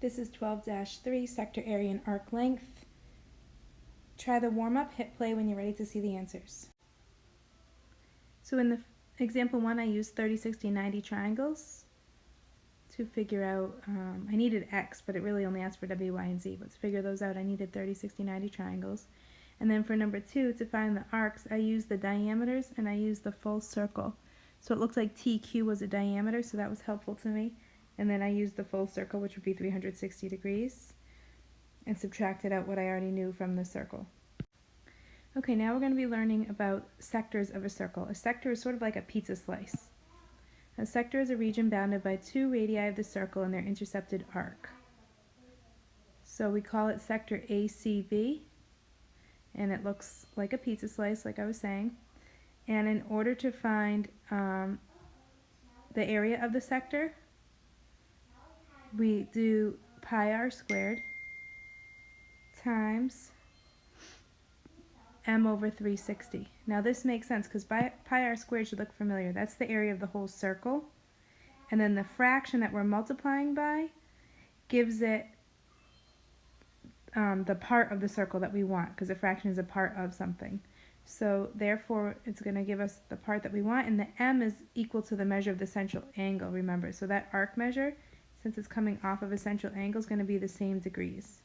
This is 12-3, sector area and arc length. Try the warm-up, hit play when you're ready to see the answers. So in the example 1, I used 30, 60, 90 triangles to figure out, I needed X, but it really only asked for W, Y, and Z. But to figure those out, I needed 30, 60, 90 triangles. And then for number 2, to find the arcs, I used the diameters and I used the full circle. So it looks like TQ was a diameter, so that was helpful to me. And then I used the full circle, which would be 360 degrees, and subtracted out what I already knew from the circle. Okay, now we're going to be learning about sectors of a circle. A sector is sort of like a pizza slice. A sector is a region bounded by two radii of the circle and their intercepted arc. So we call it sector ACB, and it looks like a pizza slice, like I was saying. And in order to find the area of the sector, we do pi r squared times m over 360. Now this makes sense because pi r squared should look familiar. That's the area of the whole circle. And then the fraction that we're multiplying by gives it the part of the circle that we want, because a fraction is a part of something. So therefore it's going to give us the part that we want, and the m is equal to the measure of the central angle, remember. So that arc measure, since it's coming off of a central angle, is going to be the same degrees.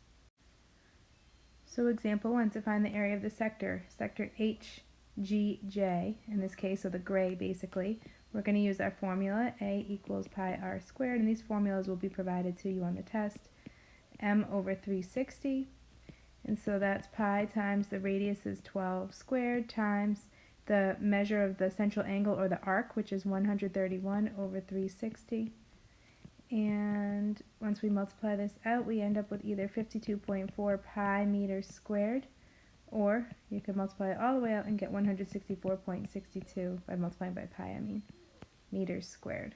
So example 1, to find the area of the sector, sector HGJ, in this case, so the gray basically, we're going to use our formula, A equals pi r squared, and these formulas will be provided to you on the test. M over 360, and so that's pi times the radius is 12 squared times the measure of the central angle, or the arc, which is 131 over 360. And once we multiply this out, we end up with either 52.4 pi meters squared, or you could multiply it all the way out and get 164.62 by multiplying by pi, meters squared.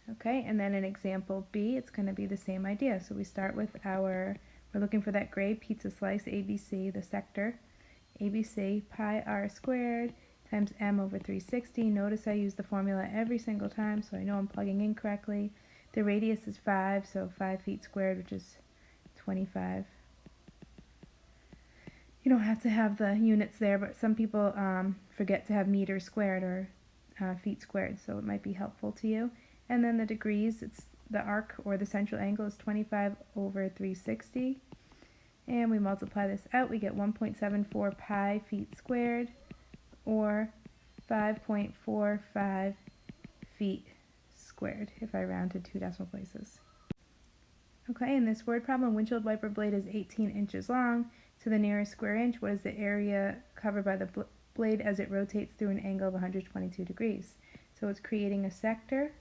Okay, and then in example B, it's going to be the same idea. So we start with we're looking for that gray pizza slice, ABC, the sector, ABC, pi r squared times m over 360. Notice I use the formula every single time, so I know I'm plugging in correctly. The radius is 5, so 5 feet squared, which is 25. You don't have to have the units there, but some people forget to have meters squared or feet squared, so it might be helpful to you. And then the degrees, it's the arc, or the central angle, is 25 over 360. And we multiply this out, we get 1.74 pi feet squared, or 5.45 feet squared, if I round to 2 decimal places. Okay, in this word problem, windshield wiper blade is 18 inches long. To the nearest square inch, what is the area covered by the blade as it rotates through an angle of 122 degrees? So it's creating a sector.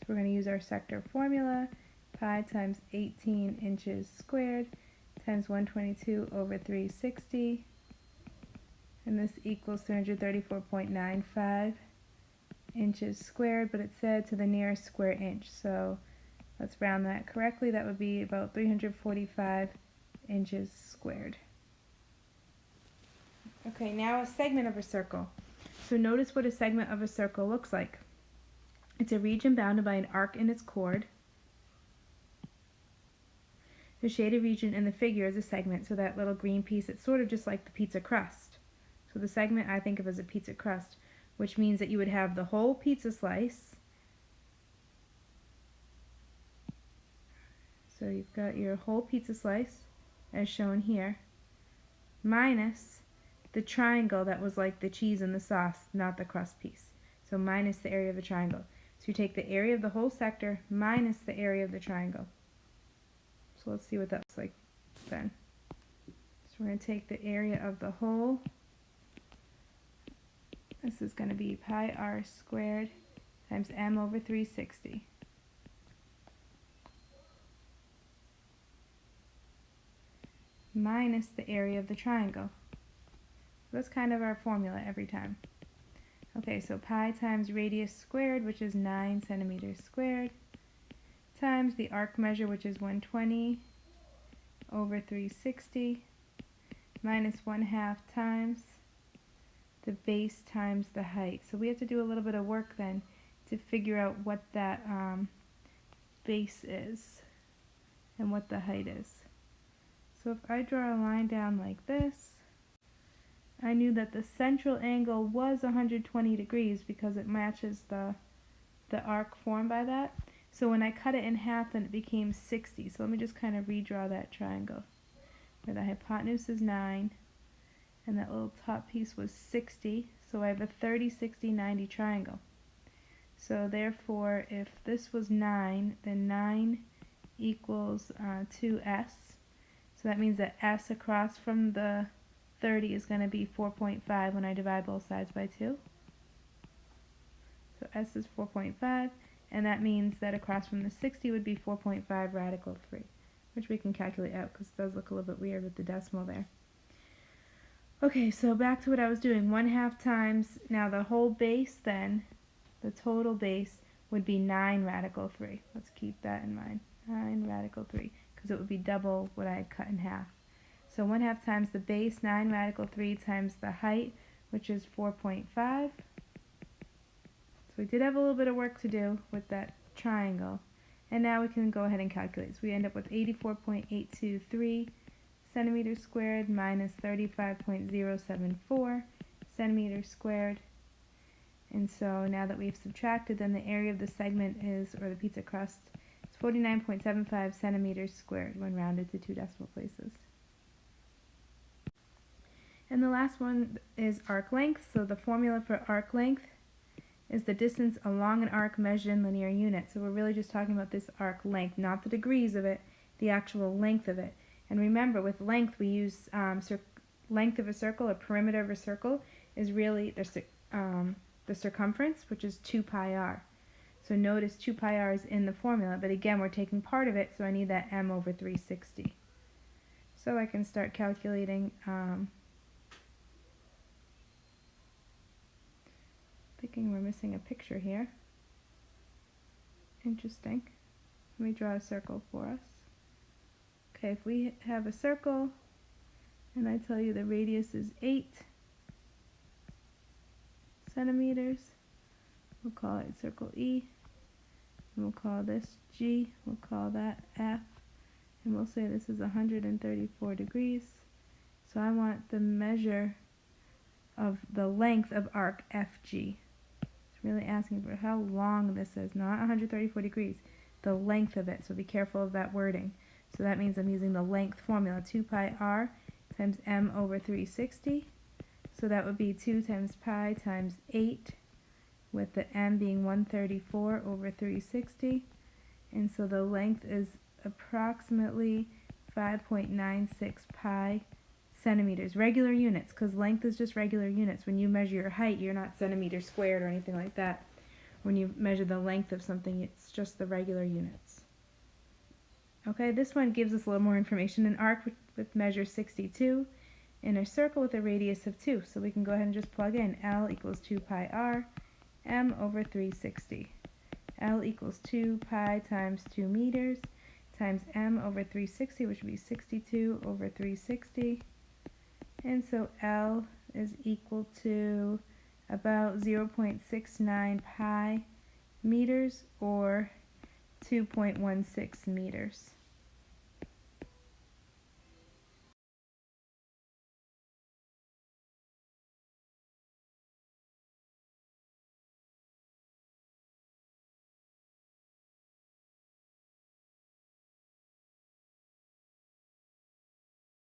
So we're going to use our sector formula, pi times 18 inches squared times 122 over 360, and this equals 334.95 inches squared, but it said to the nearest square inch, so let's round that correctly. That would be about 345 inches squared. Okay, now a segment of a circle. So notice what a segment of a circle looks like. It's a region bounded by an arc in its chord. The shaded region in the figure is a segment, so that little green piece, it's sort of just like the pizza crust. So the segment I think of as a pizza crust, which means that you would have the whole pizza slice. So you've got your whole pizza slice, as shown here, minus the triangle that was like the cheese and the sauce, not the crust piece. So minus the area of the triangle. So you take the area of the whole sector minus the area of the triangle. So let's see what that looks like then. So we're going to take the area of the whole. This is going to be pi r squared times m over 360. Minus the area of the triangle. So that's kind of our formula every time. Okay, so pi times radius squared, which is 9 centimeters squared, times the arc measure, which is 120 over 360, minus 1/2 times the base times the height. So we have to do a little bit of work then to figure out what that base is and what the height is. So if I draw a line down like this, I knew that the central angle was 120 degrees because it matches the arc formed by that. So when I cut it in half, then it became 60. So let me just kind of redraw that triangle, where the hypotenuse is 9, and that little top piece was 60. So I have a 30, 60, 90 triangle. So therefore, if this was 9, then 9 equals 2s. So that means that s across from the 30 is going to be 4.5 when I divide both sides by 2. So s is 4.5, and that means that across from the 60 would be 4.5 radical 3, which we can calculate out because it does look a little bit weird with the decimal there. Okay, so back to what I was doing. 1/2 times, now the whole base then, the total base would be 9 radical 3. Let's keep that in mind. 9 radical 3, because it would be double what I had cut in half. So 1/2 times the base, 9 radical 3, times the height, which is 4.5. So we did have a little bit of work to do with that triangle. And now we can go ahead and calculate. So we end up with 84.823 centimeters squared minus 35.074 centimeters squared. And so now that we've subtracted, then the area of the segment is, or the pizza crust, is 49.75 centimeters squared when rounded to 2 decimal places. And the last one is arc length. So the formula for arc length is the distance along an arc measured in linear units. So we're really just talking about this arc length, not the degrees of it, the actual length of it. And remember, with length, we use length of a circle, or perimeter of a circle, is really the circumference, which is 2 pi r. So notice 2 pi r is in the formula, but again, we're taking part of it, so I need that m over 360. So I can start calculating. Thinking we're missing a picture here. Interesting. Let me draw a circle for us. Okay, if we have a circle, and I tell you the radius is 8 centimeters, we'll call it circle E, and we'll call this G, we'll call that F, and we'll say this is 134 degrees. So I want the measure of the length of arc FG. It's really asking for how long this is, not 134 degrees, the length of it, so be careful of that wording. So that means I'm using the length formula, 2 pi r times m over 360. So that would be 2 times pi times 8, with the m being 134 over 360. And so the length is approximately 5.96 pi centimeters, regular units, because length is just regular units. When you measure your height, you're not centimeters squared or anything like that. When you measure the length of something, it's just the regular units. Okay, this one gives us a little more information. An arc with measure 62 in a circle with a radius of 2. So we can go ahead and just plug in L equals 2 pi r, m over 360. L equals 2 pi times 2 meters times m over 360, which would be 62 over 360. And so L is equal to about 0.69 pi meters, or 2.16 meters.